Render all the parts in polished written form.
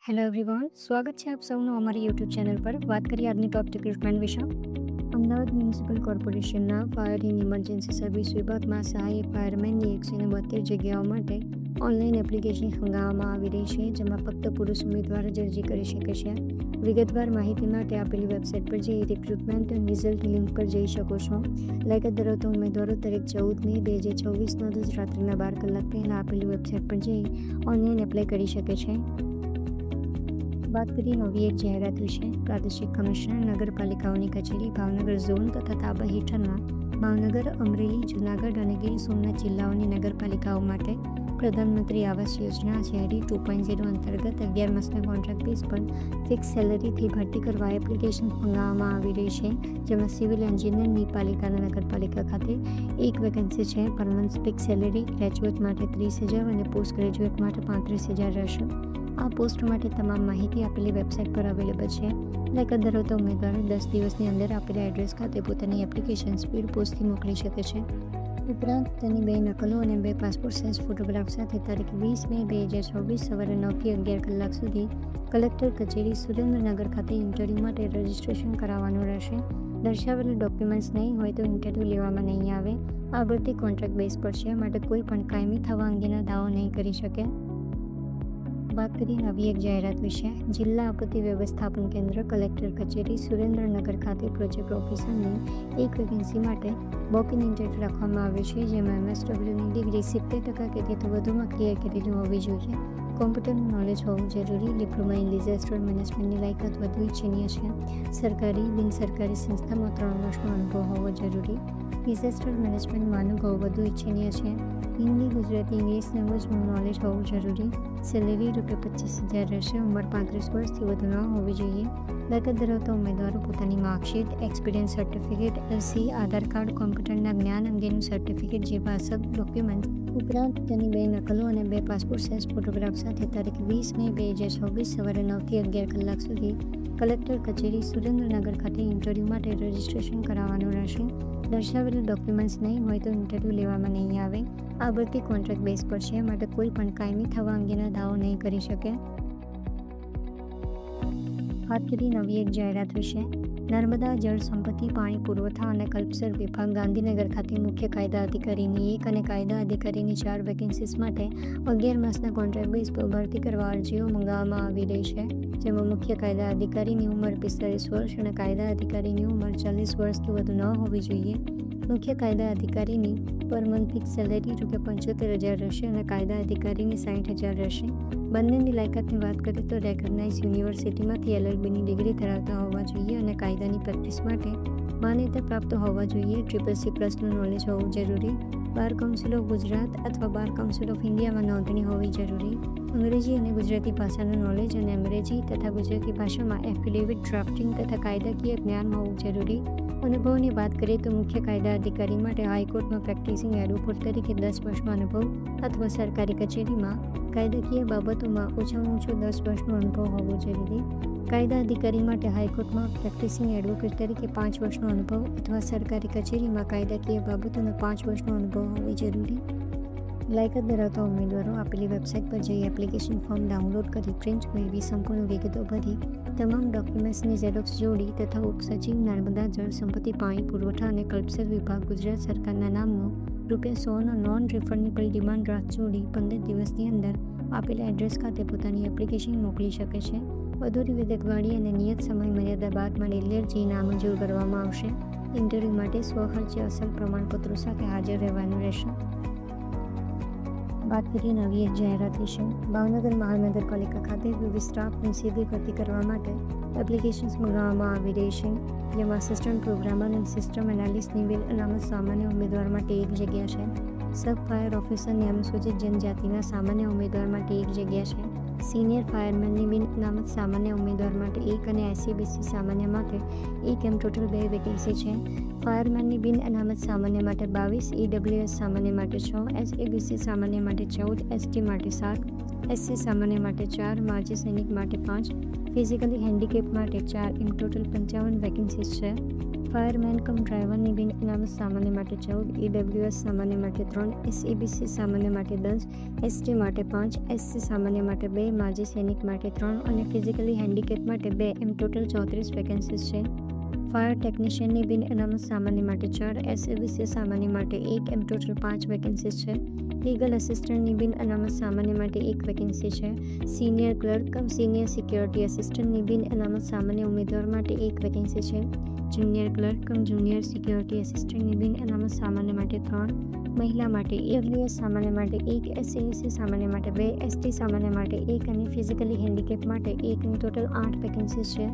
Hello everyone, સ્વાગત છે આપ સૌનું અમારી યુટ્યુબ ચેનલ પર. વાત કરીએ આજની ટોપ રિક્રુટમેન્ટ વિશે. અમદાવાદ મ્યુનિસિપલ કોર્પોરેશનના ફાયર એન્ડ ઇમરજન્સી સર્વિસ વિભાગમાં સહાયક ફાયરમેનની 132 જગ્યાઓ માટે ઓનલાઈન એપ્લિકેશન મંગાવવામાં આવી રહી છે, જેમાં ફક્ત પુરુષ ઉમેદવાર જ અરજી કરી શકે છે. વિગતવાર માહિતી માટે આપેલી વેબસાઇટ પર જઈ રિક્રુટમેન્ટ રિઝલ્ટ લિંક પર જઈ શકો છો. લાયકાત ધરાવતા ઉમેદવારો તારીખ 14 મે 2024 રોજ રાત્રિના 12 કલાક પહેલાં આપેલી વેબસાઇટ પર જઈ ઓનલાઈન એપ્લાય કરી શકે છે. વાત કરીએ નવી એક જાહેરાત વિશે. પ્રાદેશિક કમિશનર નગરપાલિકાઓની કચેરી ભાવનગર ઝોન તથા તાબા હેઠળના ભાવનગર, અમરેલી, જૂનાગઢ અને ગીર સોમનાથ જિલ્લાઓની નગરપાલિકાઓ માટે પ્રધાનમંત્રી આવાસ યોજના શહેરી 2.0 અંતર્ગત 11 માસના કોન્ટ્રાક્ટ બેઝ પર ફિક્સ સેલરીથી ભરતી કરવા એપ્લિકેશન મંગાવવામાં આવી રહી છે, જેમાં સિવિલ એન્જિનિયરની પાલિકાના નગરપાલિકા ખાતે એક વેકેન્સી છે. Per month fix salary graduate માટે 30,000 અને પોસ્ટ ગ્રેજ્યુએટ માટે 35,000 રહેશે. આ પોસ્ટ માટે તમામ માહિતી આપેલી વેબસાઇટ પર અવેલેબલ છે. લાયકાત ધરાવતા ઉમેદવારો 10 દિવસની અંદર આપેલા એડ્રેસ ખાતે પોતાની એપ્લિકેશન સ્પીડ પોસ્ટથી મોકલી શકે છે. ઉપરાંત તેની 2 નકલો અને 2 પાસપોર્ટ સાઇઝ ફોટોગ્રાફ સાથે તારીખ 20 મે 2024 સવારે 9 થી 11 કલાક સુધી કલેક્ટર કચેરી સુરેન્દ્રનગર ખાતે ઇન્ટરવ્યૂ માટે રજીસ્ટ્રેશન કરાવવાનું રહેશે. દર્શાવેલા ડોક્યુમેન્ટ્સ નહીં હોય તો ઇન્ટરવ્યૂ લેવામાં નહીં આવે. આ ભરતી કોન્ટ્રાક્ટ બેઝ પર છે, માટે કોઈ પણ કાયમી થવા અંગેના દાવો નહીં કરી શકે. વાત કરીએ નવી એક જાહેરાત વિશે. જિલ્લા આપત્તિ વ્યવસ્થાપન કેન્દ્ર કલેક્ટર કચેરી સુરેન્દ્રનગર ખાતે પ્રોજેક્ટ ઓફિસરની એક વેકેન્સી માટે વોક ઇન ઇન્ટરવ્યૂ રાખવામાં આવ્યો છે, જેમાં MSWની ડિગ્રી 70% કે તેથી વધુમાં ક્લિયર કરેલી હોવી જોઈએ. કોમ્પ્યુટરનું નોલેજ હોવું જરૂરી. ડિપ્લોમા ઇન ડિઝાસ્ટર મેનેજમેન્ટની લાયકાત વધુ ઇચ્છનીય છે. સરકારી બિનસરકારી સંસ્થામાં 3 વર્ષનો અનુભવ હોવો જરૂરી. ડિઝાસ્ટર મેનેજમેન્ટમાં અનુભવ વધુ ઇચ્છનીય છે. હિન્દી, ગુજરાતી, ઇંગ્લિશ લેંગ્વેજનું નોલેજ હોવું જરૂરી. સેલેરી ₹25,000 રહેશે. ઉંમર 35 વર્ષથી વધુ ન હોવી જોઈએ. લાયકાત ધરાવતા ઉમેદવારો પોતાની માર્કશીટ, એક્સપિરિયન્સ સર્ટિફિકેટ, LC, આધાર કાર્ડ, કોમ્પ્યુટરના જ્ઞાન અંગેનું સર્ટિફિકેટ જેવા અસલ ડોક્યુમેન્ટ ઉપરાંત તેની 2 નકલો અને 2 પાસપોર્ટ સાઇઝ ફોટોગ્રાફ સાથે તારીખ 20 મે 2024 સવારે 9 થી 11 કલાક સુધી કલેક્ટર કચેરી સુરેન્દ્રનગર ખાતે ઇન્ટરવ્યૂ માટે રજીસ્ટ્રેશન કરાવવાનું રહેશે. દર્શાવેલા ડોક્યુમેન્ટ્સ નહીં હોય તો ઇન્ટરવ્યૂ લેવામાં નહીં આવે. આ ભરતી કોન્ટ્રાક્ટ બેઝ પર છે, માટે કોઈ પણ કાયમી થવા અંગેના દાવો નહીં કરી શકે. વાત કરી નવી એક જાહેરાત વિશે. નર્મદા જળ સંપત્તિ, પાણી પુરવઠા અને કલ્પસર વિભાગ ગાંધીનગર ખાતે મુખ્ય કાયદા અધિકારીની 1 અને કાયદા અધિકારીની 4 વેકેન્સીસ માટે 11 માસના કોન્ટ્રાક્ટ બેઝ પર ભરતી કરવા અરજીઓ મંગાવવામાં આવી રહી છે, જેમાં મુખ્ય કાયદા અધિકારીની ઉંમર 45 વર્ષ અને કાયદા અધિકારીની ઉંમર 40 વર્ષથી વધુ ન હોવી જોઈએ. મુખ્ય કાયદા અધિકારીની પર મંથ ફિક્સ સેલેરી ₹75,000 રહેશે અને કાયદા અધિકારીની 60,000 રહેશે. બંનેની લાયકાતની વાત કરીએ તો રેકગ્નાઇઝ યુનિવર્સિટીમાંથી LLBની ડિગ્રી ધરાવતા હોવા જોઈએ અને કાયદાની પ્રેક્ટિસ માટે માન્યતા પ્રાપ્ત હોવા જોઈએ. CCC+નું નોલેજ હોવું જરૂરી. બાર કાઉન્સિલ ઓફ ગુજરાત અથવા બાર કાઉન્સિલ ઓફ ઇન્ડિયામાં નોંધણી હોવી જરૂરી. અંગ્રેજી અને ગુજરાતી ભાષાનું નોલેજ અને અંગ્રેજી તથા ગુજરાતી ભાષામાં એફિડેવિટ ડ્રાફ્ટિંગ તથા કાયદાકીય જ્ઞાન હોવું જરૂરી. અનુભવની વાત કરીએ તો મુખ્ય કાયદા અધિકારી માટે હાઈકોર્ટમાં પ્રેક્ટિસિંગ એડવોકેટ તરીકે 10 વર્ષનો અનુભવ અથવા સરકારી કચેરીમાં કાયદાકીય બાબતોમાં ઓછામાં ઓછો 10 વર્ષનો અનુભવ હોવો જરૂરી. કાયદા અધિકારી માટે હાઈકોર્ટમાં પ્રેક્ટિસિંગ એડવોકેટ તરીકે 5 વર્ષનો અનુભવ અથવા સરકારી કચેરીમાં કાયદાકીય બાબતોનો 5 વર્ષનો અનુભવ હોવો જરૂરી. લાયકાત ધરાવતા ઉમેદવારો આપેલી વેબસાઇટ પર જઈ એપ્લિકેશન ફોર્મ ડાઉનલોડ કરી પ્રિન્ટ મેળવી સંપૂર્ણ વિગતો ભરી તમામ ડોક્યુમેન્ટ્સની ઝેરોક્સ જોડી તથા ઉપસચિવ નર્મદા જળ સંપત્તિ, પાણી પુરવઠા અને કલ્પસર વિભાગ ગુજરાત સરકારના નામનો ₹100નો નોન રિફંડેબલ ડિમાન્ડ ડ્રાફ્ટ જોડી 15 દિવસની અંદર આપેલા એડ્રેસ ખાતે પોતાની એપ્લિકેશન મોકલી શકે છે. વધુ વિગતવાળી અને નિયત સમય મર્યાદા બાદ મળેલી અરજી નામંજૂર કરવામાં આવશે. ઇન્ટરવ્યૂ માટે સ્વખર્ચે અસલ પ્રમાણપત્રો સાથે હાજર રહેવાનું રહેશે. વાત કરીએ નવી એક જાહેરાત વિશે. ભાવનગર મહાનગરપાલિકા ખાતે વિવિધ સ્ટાફની સીધી ભરતી કરવા માટે એપ્લિકેશન્સ મંગાવવામાં આવી રહી છે, જેમાં આસિસ્ટન્ટ પ્રોગ્રામર અને સિસ્ટમ એનાલિસ્ટની બિન અનામત સામાન્ય ઉમેદવાર માટે 1 જગ્યા છે. સબ ફાયર ઓફિસરની અનુસૂચિત જનજાતિના સામાન્ય ઉમેદવાર માટે 1 જગ્યા છે. સિનિયર ફાયરમેનની બિન અનામત સામાન્ય ઉમેદવાર માટે 1 અને SC/BC સામાન્ય માટે 1 એમ ટોટલ 2 વેકેન્સી છે. ફાયરમેનની બિન અનામત સામાન્ય માટે 22, EWS સામાન્ય માટે 6, SABC સામાન્ય માટે 14, ST માટે 7, SC સામાન્ય માટે 4, માજી સૈનિક માટે 5, ફિઝિકલી હેન્ડીકેપ માટે 4 એમ ટોટલ 55 વેકેન્સીઝ છે. ફાયરમેન કમ ડ્રાઈવરની બિન અનામત સામાન્ય માટે 14, EWS સામાન્ય માટે 3, SEBC સામાન્ય માટે 10, ST માટે 5, SC સામાન્ય માટે 2, માજી સૈનિક માટે 3 અને ફિઝિકલી હેન્ડીકેપ માટે 2 એમ ટોટલ 34 વેકેન્સીઝ છે. ફાયર ટેકનિશિયનની બિન અનામત સામાન્ય માટે 4, SEBC સામાન્ય માટે 1 એમ ટોટલ 5 વેકેન્સીઝ છે. લીગલ અસિસ્ટન્ટની બિન અનામત સામાન્ય માટે 1 વેકેન્સી છે. સિનિયર ક્લર્ક કમ સિનિયર સિક્યોરિટી આસિસ્ટન્ટની બિન અનામત સામાન્ય ઉમેદવાર માટે 1 વેકેન્સી છે. જુનિયર ક્લર્ક કમ જુનિયર સિક્યોરિટી આસિસ્ટન્ટની બિન અનામત સામાન્ય માટે 3, મહિલા માટે EWS સામાન્ય માટે 1, SEBC સામાન્ય માટે 2, ST સામાન્ય માટે 1 અને ફિઝિકલી હેન્ડીકેપ માટે 1 એમ ટોટલ 8 વેકેન્સીઝ છે.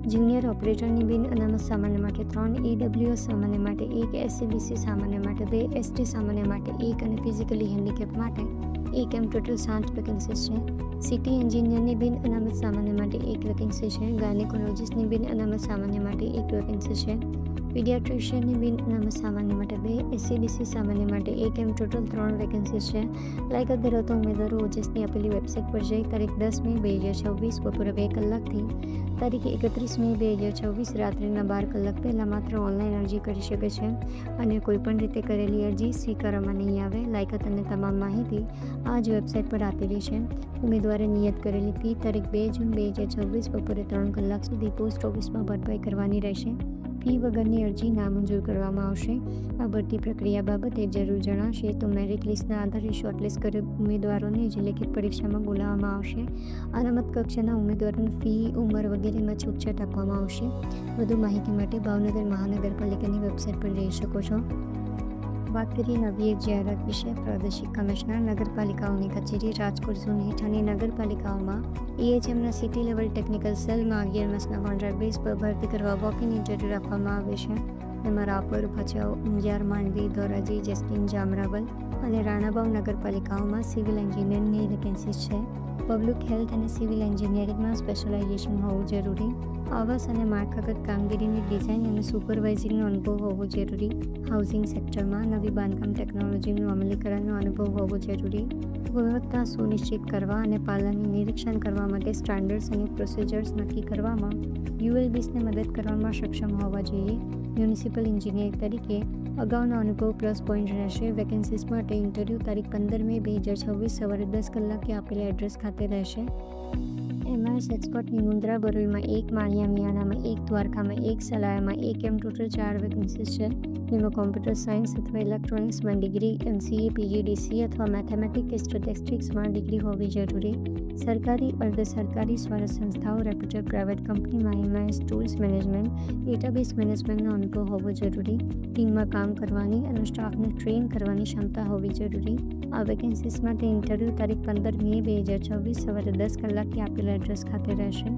જુનિયર ઓપરેટરની બિન અનામત સામાન્ય માટે 3, EWS સામાન્ય માટે 1, SEBC સામાન્ય માટે 2, ST સામાન્ય માટે 1 અને ફિઝિકલી હેન્ડીકેપ માટે 1 એમ ટોટલ 7 વેકેન્સીઝ છે. સિટી એન્જિનિયરની બિન અનામત સામાન્ય માટે 1 વેકેન્સી છે. ગાયનેકોલોજીસ્ટની બિન અનામત સામાન્ય માટે 1 વેકેન્સી છે. પીડિયાટ્રિશિયનની બિન અનામત સામાન્ય માટે 2, SEBC સામાન્ય માટે 1 એમ ટોટલ 3 વેકેન્સીઝ છે. લાયકાત ધરાવતા ઉમેદવારો ઓજસની આપેલી વેબસાઇટ પર જઈ તારીખ 10 મે 2026 બપોરે 2 કલાકથી તારીખ 31 મે 2026 રાત્રિના 12 કલાક પહેલાં માત્ર ઓનલાઈન અરજી કરી શકે છે અને કોઈપણ રીતે કરેલી અરજી સ્વીકારવામાં નહીં આવે. લાયકાત અને તમામ માહિતી આ જ વેબસાઇટ પર આપેલી છે. ઉમેદવારે નિયત કરેલી ફી તારીખ 2 જૂન 2026 બપોરે 3 કલાક સુધી પોસ્ટ ઓફિસમાં ભરપાઈ કરવાની રહેશે. ફી વગરની અરજી નામંજૂર કરવામાં આવશે. આ ભરતી પ્રક્રિયા બાબતે જરૂર જણાશે તો મેરિટ લિસ્ટના આધારે શોર્ટલિસ્ટ કરેલ ઉમેદવારોને જ લેખિત પરીક્ષામાં બોલાવવામાં આવશે. અનામત કક્ષાના ઉમેદવારોને ફી, ઉંમર વગેરેમાં છૂટછાટ આપવામાં આવશે. વધુ માહિતી માટે ભાવનગર મહાનગરપાલિકાની વેબસાઇટ પર જઈ શકો છો. વાત કરીએ નવી એક જાહેરાત વિશે. પ્રાદેશિક કમિશનર નગરપાલિકાઓની કચેરી રાજકોટ ઝોન હેઠળની નગરપાલિકાઓમાં EHMના સિટી લેવલ ટેકનિકલ સેલમાં 11 માસના કોન્ટ્રાક્ટ બેઝ પર ભરતી કરવા વોક-ઇન ઇન્ટરવ્યૂ રાખવામાં આવે છે. તેમાં રાપર, ભચાઉ, ઊંઝાર, માંડવી, ધોરાજી, જસ્ટીન, જામરાવલ અને રાણાવાવ નગરપાલિકાઓમાં સિવિલ એન્જિનિયરની વેકેન્સીઝ છે. પબ્લિક હેલ્થ અને સિવિલ એન્જિનિયરિંગમાં સ્પેશિયલાઇઝેશન હોવું જરૂરી. આવાસ અને માળખાગત કામગીરીની ડિઝાઇન અને સુપરવાઇઝિંગનો અનુભવ હોવો જરૂરી. હાઉસિંગ સેક્ટરમાં નવી બાંધકામ ટેકનોલોજીનું અમલીકરણનો અનુભવ હોવો જરૂરી. ગુણવત્તા સુનિશ્ચિત કરવા અને પાલનનું નિરીક્ષણ કરવા માટે સ્ટાન્ડર્ડ્સ અને પ્રોસિજર્સ નક્કી કરવામાં ULBsને મદદ કરવામાં સક્ષમ હોવા જોઈએ. મ્યુનિસિપલ એન્જિનિયર તરીકે અગાઉનો અનુભવ પ્લસ પોઈન્ટ રહેશે. વેકેન્સીઝ માટે ઇન્ટરવ્યૂ તારીખ 15 મે 2026 સવારે 10 કલાકે આપેલા એડ્રેસ ખાતે રહેશે. MIS એક્સપર્ટની મુન્દ્રા બરોઈમાં 1, માળિયા મિયાણામાં 1, દ્વારકામાં 1, સલાયામાં 1 એમ ટોટલ 4 વેકેન્સીઝ છે. જેમાં કોમ્પ્યુટર સાયન્સ અથવા ઇલેક્ટ્રોનિક્સમાં ડિગ્રી, MCA, PGDCA અથવા મેથેમેટિક્સ કે સ્ટેટિસ્ટિક્સમાં ડિગ્રી હોવી જરૂરી. સરકારી, અર્ધ સરકારી, સ્વાયત્ત સંસ્થાઓ, રેપ્યુટેડ પ્રાઇવેટ કંપનીમાં MIS ટૂલ્સ મેનેજમેન્ટ, ડેટાબેઝ મેનેજમેન્ટનો અનુભવ હોવો જરૂરી. ટીમમાં કામ કરવાની અને સ્ટાફને ટ્રેન કરવાની ક્ષમતા હોવી જરૂરી. આ વેકેન્સીઝ માટે ઇન્ટરવ્યૂ તારીખ 15 મે 2026 સવારે 10 કલાકે આપેલા એડ્રેસ ખાતે રહેશે.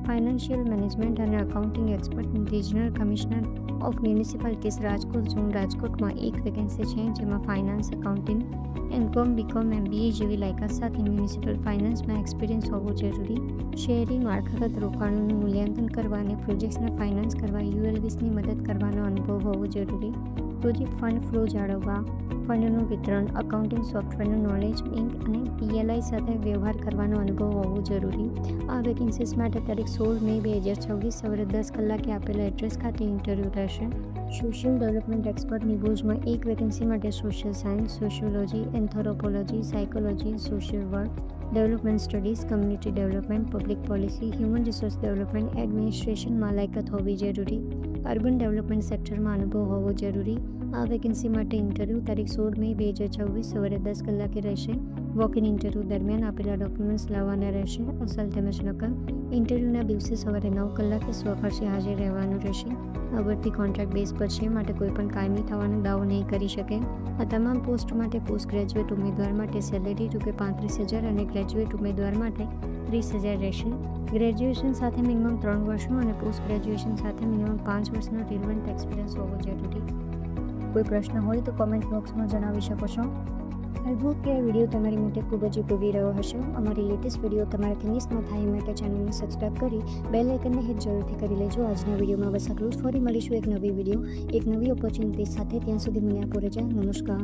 ફાઇનાન્શિયલ મેનેજમેન્ટ અને accounting expert regional commissioner of municipalities Rajkot zone રાજકોટમાં 1 વેકેન્સી છે. જેમાં finance, accounting, MCOM, BCOM, MBA જેવી લાયકાત સાથે મ્યુનિસિપલ ફાઇનાન્સમાં એક્સપિરિયન્સ હોવો જરૂરી. શહેરી માળખાગત રોકાણોનું મૂલ્યાંકન કરવા અને પ્રોજેક્ટ્સને ફાઇનાન્સ કરવા ULBsની મદદ કરવાનો અનુભવ હોવો જરૂરી. પ્રોજેક્ટ ફંડ ફ્લો જાળવવા, ફંડનું વિતરણ, અકાઉન્ટિંગ સોફ્ટવેરનું નોલેજ, ઇન્ક અને PLI સાથે વ્યવહાર કરવાનો અનુભવ હોવો જરૂરી. આ વેકેન્સીઝ માટે તારીખ 16 મે 2026 સવારે 10 કલાકે આપેલા એડ્રેસ ખાતે ઇન્ટરવ્યૂ રહેશે. સોશિયલ ડેવલપમેન્ટ એક્સપર્ટની ભુજમાં 1 વેકેન્સી માટે social science, sociology, anthropology, psychology, social work, development studies, community development, public policy, human resource development, એડમિનિસ્ટ્રેશનમાં લાયકાત હોવી જરૂરી. અર્બન ડેવલપમેન્ટ સેક્ટરમાં અનુભવ હોવો જરૂરી. આ વેકેન્સી માટે ઇન્ટરવ્યૂ તારીખ 16 મે 2026 સવારે 10 કલાકે રહેશે. વોક-ઇન ઇન્ટરવ્યૂ દરમિયાન આપેલા ડોક્યુમેન્ટ્સ લાવવાના રહેશે. અસલ તેમજ નકલ. ઇન્ટરવ્યૂના દિવસે સવારે 9 કલાકે સ્વખર્ચે હાજર રહેવાનું રહેશે. આ ભરતી કોન્ટ્રાક્ટ બેઝ પર છે માટે કોઈપણ કાયમી થવાનો દાવો નહીં કરી શકે. આ તમામ પોસ્ટ માટે પોસ્ટ ગ્રેજ્યુએટ ઉમેદવાર માટે સેલેરી ₹35,000 અને ગ્રેજ્યુએટ ઉમેદવાર માટે 30,000 રહેશે. ગ્રેજ્યુએશન સાથે મિનિમમ 3 વર્ષનો અને પોસ્ટ ગ્રેજ્યુએશન સાથે મિનિમમ 5 વર્ષનો રિલેવન્ટ એક્સપિરિયન્સ હોવો જરૂરી. કોઈ પ્રશ્ન હોય તો કોમેન્ટ બોક્સમાં જણાવી શકો છો. આઈ હોપ કે આ વિડીયો તમારી માટે ખૂબ જ ઉપયોગી રહ્યો હશે. અમારી લેટેસ્ટ વિડીયો તમારાથી મિસ ન થાય માટે ચેનલને સબસ્ક્રાઈબ કરી બેલ આઇકનને હિટ જરૂરથી કરી લેજો. આજના વિડીયોમાં બસ આટલું જ. ફરી મળીશું એક નવી વિડીયો, એક નવી ઓપોર્ચ્યુનિટી સાથે. ત્યાં સુધી મને આપો રજા. નમસ્કાર.